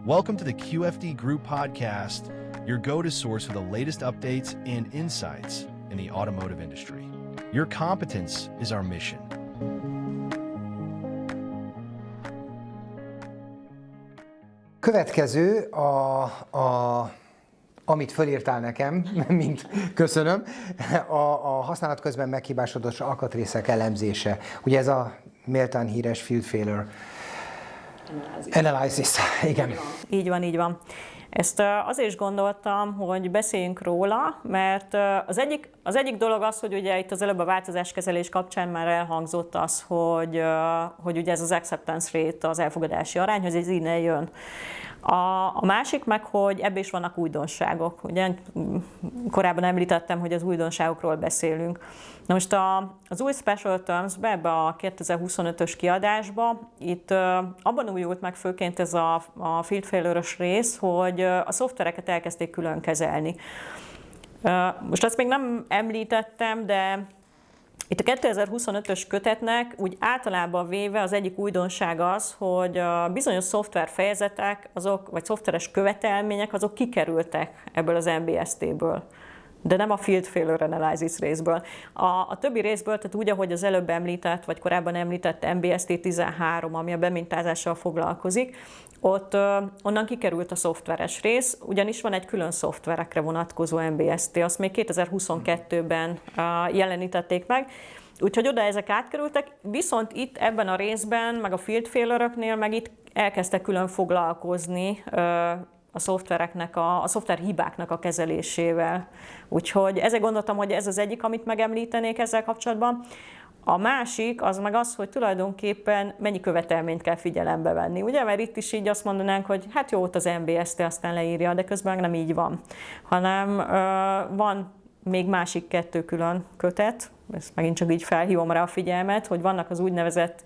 Welcome to the QFD Group Podcast, your go-to source for the latest updates and insights in the automotive industry. Your competence is our mission. Következő amit fölírtál nekem, mint köszönöm, a használat közben meghibásodott alkatrészek elemzése. Ugye ez a méltán híres Field Failure Analysis. Igen. Így van. Ezt azért is gondoltam, hogy beszéljünk róla, mert az egyik dolog az, hogy ugye itt az előbb a változáskezelés kapcsán már elhangzott az, hogy ugye ez az acceptance rate, az elfogadási arány, hogy ez innen jön. A másik meg, hogy ebben is vannak újdonságok. Ugye korábban említettem, hogy az újdonságokról beszélünk. Na most az új Special Terms-be, ebbe a 2025-ös kiadásba, itt abban újult meg főként ez a Field Failure-ös rész, hogy a szoftvereket elkezdték külön kezelni. Most azt még nem említettem, de itt a 2025-ös kötetnek úgy általában véve az egyik újdonság az, hogy a bizonyos szoftverfejezetek, vagy szoftveres követelmények, azok kikerültek ebből az MBST-ből, de nem a Field Failure Analysis részből. A többi részből, tehát úgy, ahogy az előbb említett, vagy korábban említett MBST 13, ami a bemintázással foglalkozik, onnan kikerült a szoftveres rész, ugyanis van egy külön szoftverekre vonatkozó MBST, azt még 2022-ben jelenítették meg, úgyhogy oda ezek átkerültek, viszont itt ebben a részben, meg a field failure-öknél, meg itt elkezdtek külön foglalkozni a szoftvereknek, a szoftver hibáknak a kezelésével. Úgyhogy ezért gondoltam, hogy ez az egyik, amit megemlítenék ezzel kapcsolatban. A másik az meg az, hogy tulajdonképpen mennyi követelményt kell figyelembe venni. Ugye, mert itt is így azt mondanánk, hogy hát jó, ott az MBST aztán leírja, de közben nem így van. Hanem van még másik 2 külön kötet, ezt megint csak így felhívom rá a figyelmet, hogy vannak az úgynevezett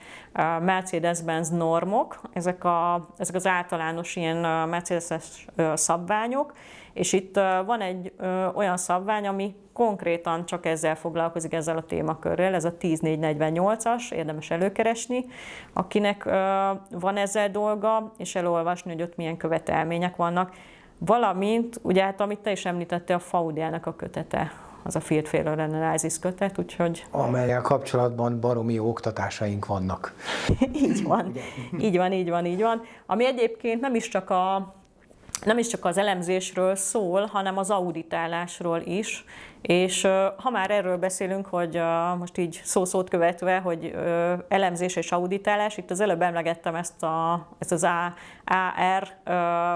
Mercedes-Benz normok, ezek az általános ilyen Mercedes-es szabványok, és itt van egy olyan szabvány, ami konkrétan csak ezzel foglalkozik, ezzel a témakörrel, ez a 10448-as, érdemes előkeresni, akinek van ezzel dolga, és elolvasni, hogy ott milyen követelmények vannak, valamint, ugye hát amit te is említettél, a FAUD-jának a kötete, az a Field Failure Analysis kötet, úgyhogy... Amellyel kapcsolatban baromi jó oktatásaink vannak. Így van. Ami egyébként nem is csak az elemzésről szól, hanem az auditálásról is, és ha már erről beszélünk, hogy most így szó-szót követve, hogy elemzés és auditálás, itt az előbb emlegettem ezt az AR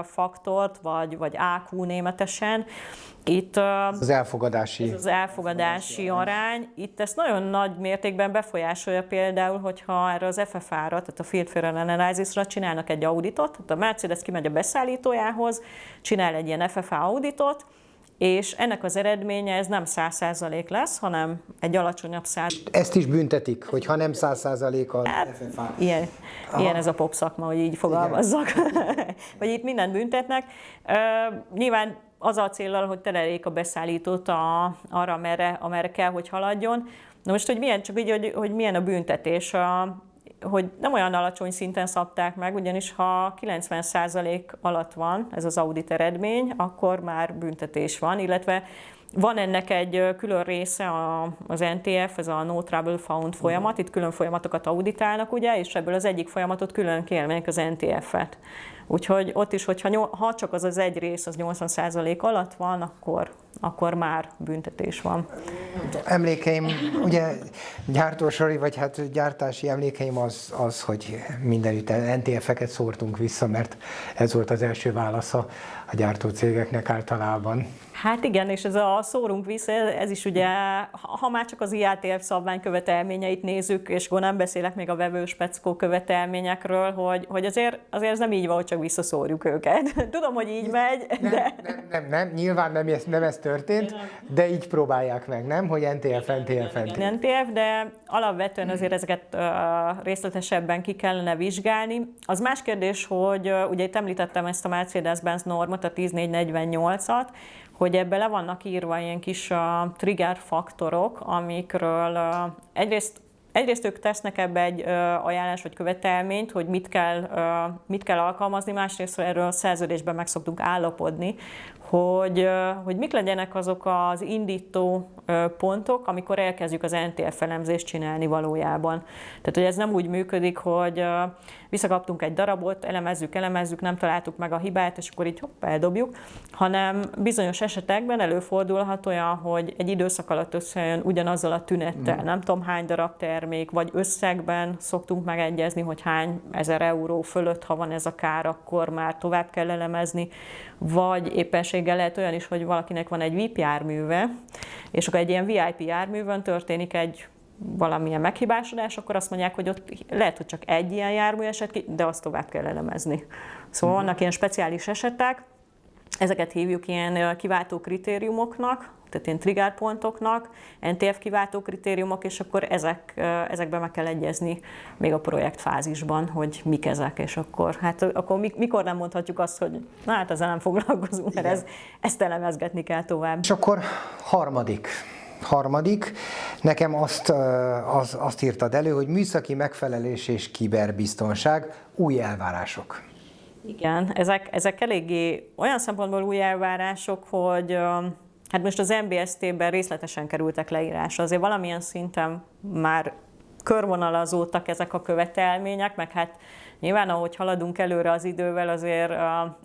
faktort, vagy AQ németesen. Itt az elfogadási arány. Itt ezt nagyon nagy mértékben befolyásolja például, hogyha erre az FFA-ra, tehát a Field Failure Analysis-ra csinálnak egy auditot, tehát a Mercedes kimegy a beszállítójához, csinál egy ilyen FFA auditot, és ennek az eredménye ez nem 100% lesz, hanem egy alacsonyabb Ezt is büntetik, hogyha nem 100% a FFA. Ilyen ez a pop szakma, hogy így fogalmazzak. Vagy itt mindent büntetnek. Nyilván az a céllal, hogy tereljék a beszállítót arra, amerre kell, hogy haladjon. Na most, hogy milyen, csak így, hogy milyen a büntetés, hogy nem olyan alacsony szinten szabták meg, ugyanis ha 90% alatt van ez az audit eredmény, akkor már büntetés van, illetve van ennek egy külön része, az NTF, ez a No Trouble Found folyamat, itt külön folyamatokat auditálnak, ugye, és ebből az egyik folyamatot külön kérnék az NTF-et. Úgyhogy ott is, ha csak az egy rész az 80% alatt van, akkor már büntetés van. Emlékeim, ugye gyártósori, vagy hát gyártási emlékeim az, hogy mindenütt NTF-eket szórtunk vissza, mert ez volt az első válasza a gyártócégeknek általában. Hát igen, és ez a szórunk vissza, ez is ugye, ha már csak az IATF szabvány követelményeit nézzük, és akkor nem beszélek még a vevőspeckó követelményekről, hogy azért ez nem így van, hogy csak visszaszórjuk őket. Tudom, hogy így megy, de... Nem, nyilván nem ez történt, de így próbálják meg, nem? Hogy NTF. NTF, de alapvetően azért ezeket részletesebben ki kellene vizsgálni. Az más kérdés, hogy ugye itt említettem ezt a Mercedes-Benz normot, a 10448-at, hogy ebbe le vannak írva ilyen kis trigger faktorok, amikről egyrészt egyrészt ők tesznek ebbe egy ajánlás vagy követelményt, hogy mit kell alkalmazni, másrészt erről a szerződésben meg szoktunk állapodni, hogy mik legyenek azok az indító pontok, amikor elkezdjük az NTF elemzést csinálni valójában. Tehát, hogy ez nem úgy működik, hogy visszakaptunk egy darabot, elemezzük, nem találtuk meg a hibát, és akkor így hopp, eldobjuk, hanem bizonyos esetekben előfordulhat olyan, hogy egy időszak alatt összejön ugyanazzal a tünettel, nem tudom hány darab termék, vagy összegben szoktunk megegyezni, hogy hány ezer euró fölött, ha van ez a kár, akkor már tovább kell elemezni, vagy éppenséggel lehet olyan is, hogy valakinek van egy VIP járműve, és akkor egy ilyen VIP járművön történik egy valamilyen meghibásodás, akkor azt mondják, hogy ott lehet, hogy csak egy ilyen jármű esett ki, de azt tovább kell elemezni. Szóval vannak ilyen speciális esetek, ezeket hívjuk ilyen kiváltó kritériumoknak, tehát ilyen triggerpontoknak, NTF kiváltó kritériumok, és akkor ezekben meg kell egyezni még a projektfázisban, hogy mik ezek, és akkor mikor nem mondhatjuk azt, hogy na hát ezzel nem foglalkozunk, mert ezt elemezgetni kell tovább. És akkor harmadik, nekem azt írtad elő, hogy műszaki megfelelés és kiberbiztonság, új elvárások. Igen, ezek eléggé olyan szempontból új elvárások, hogy hát most az MBST-ben részletesen kerültek leírásra, azért valamilyen szinten már körvonalazódtak ezek a követelmények, meg hát nyilván, ahogy haladunk előre az idővel, azért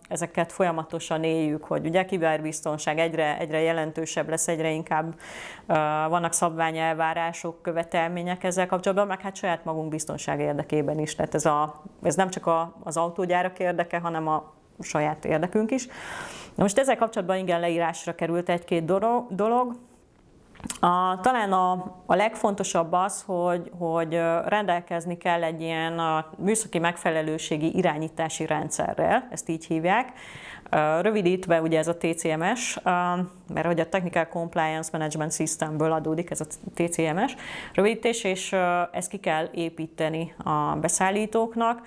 ezeket folyamatosan éljük, hogy ugye kiberbiztonság egyre jelentősebb lesz, egyre inkább vannak szabványelvárások, követelmények ezzel kapcsolatban, meg hát saját magunk biztonság érdekében is. Tehát ez nem csak az autógyárak érdeke, hanem a saját érdekünk is. Na most ezzel kapcsolatban igen leírásra került egy-két dolog. Talán a legfontosabb az, hogy rendelkezni kell egy ilyen műszaki megfelelőségi irányítási rendszerrel, ezt így hívják. Rövidítve ugye ez a TCMS, mert hogy a Technical Compliance Management Systemből adódik ez a TCMS rövidítés, és ezt ki kell építeni a beszállítóknak.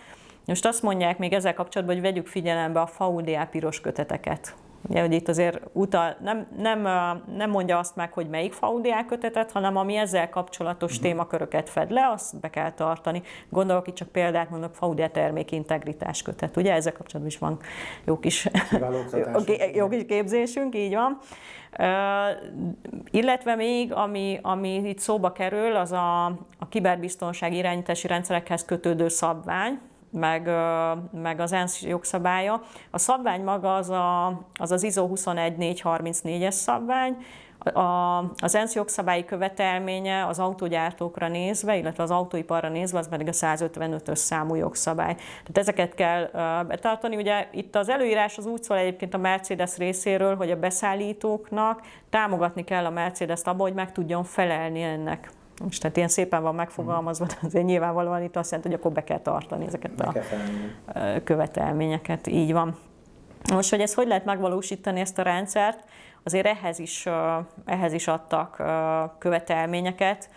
Most azt mondják még ezzel kapcsolatban, hogy vegyük figyelembe a VDA piros köteteket. Ugye, hogy itt azért nem mondja azt meg, hogy melyik VDA kötetet, hanem ami ezzel kapcsolatos témaköröket fed le, azt be kell tartani. Gondolok itt csak példát mondok, VDA termékintegritás kötet. Ugye ezzel kapcsolatban is van jó kis képzésünk, így van. Illetve még, ami itt szóba kerül, az a kiberbiztonsági irányítási rendszerekhez kötődő szabvány, meg az ENSZ jogszabálya. A szabvány maga az ISO 21434-es szabvány, az ENSZ jogszabályi követelménye az autógyártókra nézve, illetve az autóiparra nézve, az pedig a 155-ös számú jogszabály. Tehát ezeket kell betartani. Ugye itt az előírás az úgy szól egyébként a Mercedes részéről, hogy a beszállítóknak támogatni kell a Mercedes-t abban, hogy meg tudjon felelni ennek. Most tehát ilyen szépen van megfogalmazva, de azért nyilvánvalóan itt azt jelenti, hogy akkor be kell tartani ezeket a követelményeket. Így van. Most, hogy ezt hogy lehet megvalósítani, ezt a rendszert, azért ehhez is adtak követelményeket.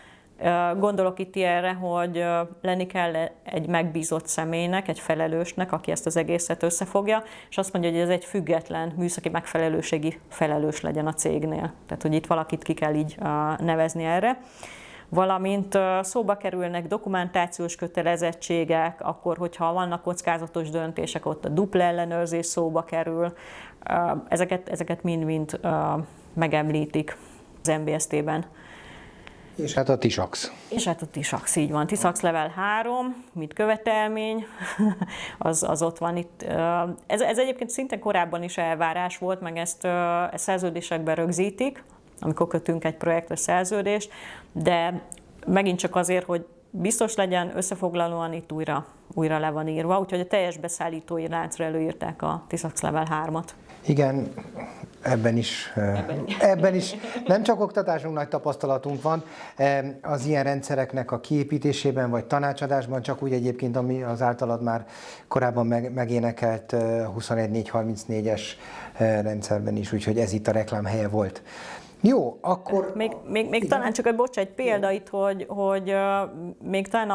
Gondolok itt ilyenre, hogy lenni kell egy megbízott személynek, egy felelősnek, aki ezt az egészet összefogja, és azt mondja, hogy ez egy független műszaki megfelelőségi felelős legyen a cégnél. Tehát, hogy itt valakit ki kell így nevezni erre. Valamint szóba kerülnek dokumentációs kötelezettségek, akkor, hogyha vannak kockázatos döntések, ott a dupla ellenőrzés szóba kerül. Ezeket mind-mind megemlítik az MBST-ben. És hát a TISAX. És hát a TISAX, így van. TISAX Level 3, mint követelmény, az ott van itt. Ez egyébként szinte korábban is elvárás volt, meg ezt szerződésekben rögzítik, amikor kötünk egy projektre szerződést, de megint csak azért, hogy biztos legyen, összefoglalóan itt újra le van írva, úgyhogy a teljes beszállítói láncra előírták a TISAX Level 3-at. Igen, ebben is nem csak oktatásunk, nagy tapasztalatunk van az ilyen rendszereknek a kiépítésében vagy tanácsadásban, csak úgy egyébként, ami az általad már korábban megénekelt 21434-es rendszerben is, úgyhogy ez itt a reklám helye volt. Jó, akkor... Még talán csak egy példa itt, hogy még talán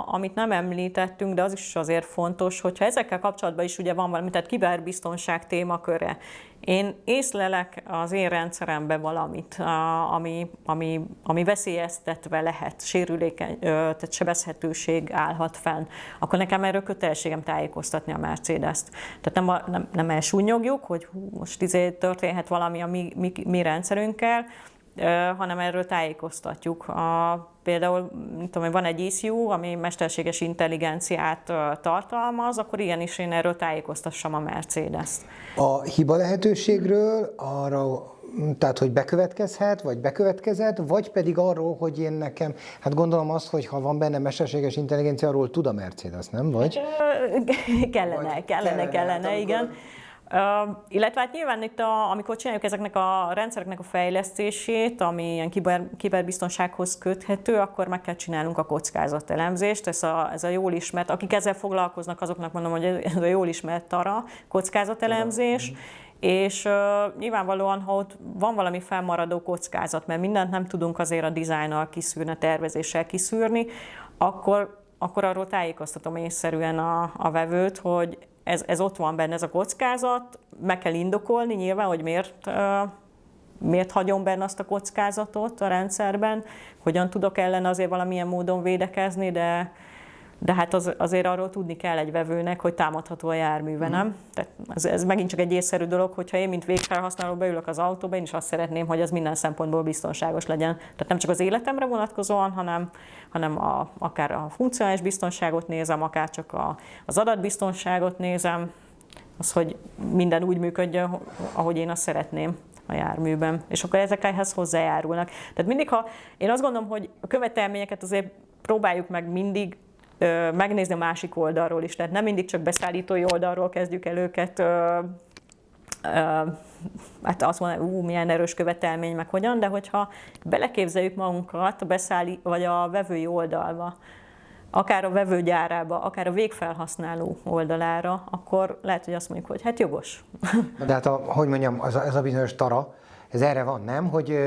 amit nem említettünk, de az is azért fontos, hogyha ezekkel kapcsolatban is ugye van valami, tehát kiberbiztonság témaköre. Én észlelek az én rendszeremben valamit, ami veszélyeztetve lehet, sérülékeny, tehát sebezhetőség állhat fenn, akkor nekem erről kötelességem tájékoztatni a Mercedes-t. Tehát nem elsúnyogjuk, hogy most történhet valami a mi rendszerünkkel, hanem erről tájékoztatjuk. Például van egy ECU, ami mesterséges intelligenciát tartalmaz, akkor igenis én erről tájékoztassam a Mercedes-t. A hiba lehetőségről arra, tehát hogy bekövetkezhet, vagy bekövetkezett, vagy pedig arról, hogy én nekem, hát gondolom azt, hogy ha van benne mesterséges intelligencia, arról tud a Mercedes, nem? Vagy? Kellene, igen. Illetve hát nyilván itt, amikor csináljuk ezeknek a rendszereknek a fejlesztését, ami ilyen kiberbiztonsághoz köthető, akkor meg kell csinálnunk a kockázatelemzést. Ez a jól ismert, akik ezzel foglalkoznak, azoknak mondom, hogy ez a jól ismert TARA kockázatelemzés. És nyilvánvalóan, ha ott van valami felmaradó kockázat, mert mindent nem tudunk azért a dizájnnal kiszűrni, a tervezéssel kiszűrni, akkor arról tájékoztatom észszerűen a vevőt, hogy ez ott van benne, ez a kockázat, meg kell indokolni nyilván, hogy miért hagyom benne azt a kockázatot a rendszerben, hogyan tudok ellene azért valamilyen módon védekezni, de hát azért arról tudni kell egy vevőnek, hogy támadható a járműve, nem? Tehát ez megint csak egy észszerű dolog, hogyha én, mint végfelhasználó beülök az autóba, én is azt szeretném, hogy az minden szempontból biztonságos legyen. Tehát nem csak az életemre vonatkozóan, hanem akár a funkcionális biztonságot nézem, akár csak az adatbiztonságot nézem, az, hogy minden úgy működjön, ahogy én azt szeretném a járműben. És akkor ezek ehhez hozzájárulnak. Tehát mindig, én azt gondolom, hogy a követelményeket azért próbáljuk meg mindig megnézni a másik oldalról is. Tehát nem mindig csak beszállítói oldalról kezdjük el őket, hát azt mondani, milyen erős követelmény, meg hogyan, de hogyha beleképzeljük magunkat vagy a vevői oldalba, akár a vevő gyárába, akár a végfelhasználó oldalára, akkor lehet, hogy azt mondjuk, hogy hát jogos. De hát, hogy mondjam, ez a bizonyos TARA, ez erre van, nem? Hogy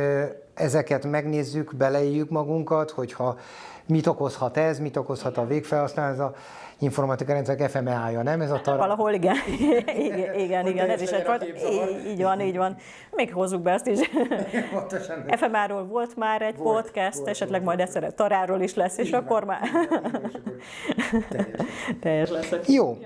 ezeket megnézzük, beleéljük magunkat, hogyha mit okozhat ez, mit okozhat a végfelhasználó, ez a informatikai rendszerek FMEA-ja, nem? Ez a TARA. Valahol igen. igen, ez is egy így van. Még hozzuk be ezt is. FMA-ról volt már egy podcast, esetleg majd egyszer TARA-ról is lesz, és akkor már teljes lesz. Jó.